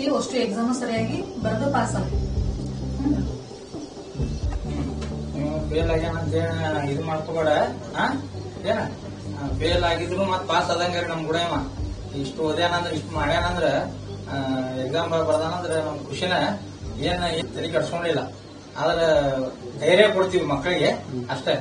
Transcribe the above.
ಐತಿ ಅಷ್ಟು ಎಕ್ಸಾಮ್ ಸರಿಯಾಗಿ ಬರೆದು ಪಾಸ್ ಆಗಿ ಫೇಲ್ ಆಗ್ಯಾನಂತ ಇದು ಮಾಡ್ಕೋಬೇಡ. ಏನ ಫೇಲ್ ಆಗಿದ್ರು ಮತ್ ಪಾಸ್ ಆದಂಗ ನಮ್ ಕೂಡ ಇಷ್ಟು ಓದ್ಯಾನಂದ್ರ ಇಷ್ಟು ಮಾಡ್ಯಾನಂದ್ರ ಎಕ್ಸಾಮ್ ಬರ್ದಾನಂದ್ರ ನಮ್ ಖುಷಿನ ಏನ್ ತಲೆ ಕಟ್ಸ್ಕೊಂಡಿಲ್ಲ. ಆದ್ರ ಧೈರ್ಯ ಕೊಡ್ತೀವಿ ಮಕ್ಕಳಿಗೆ ಅಷ್ಟೇ.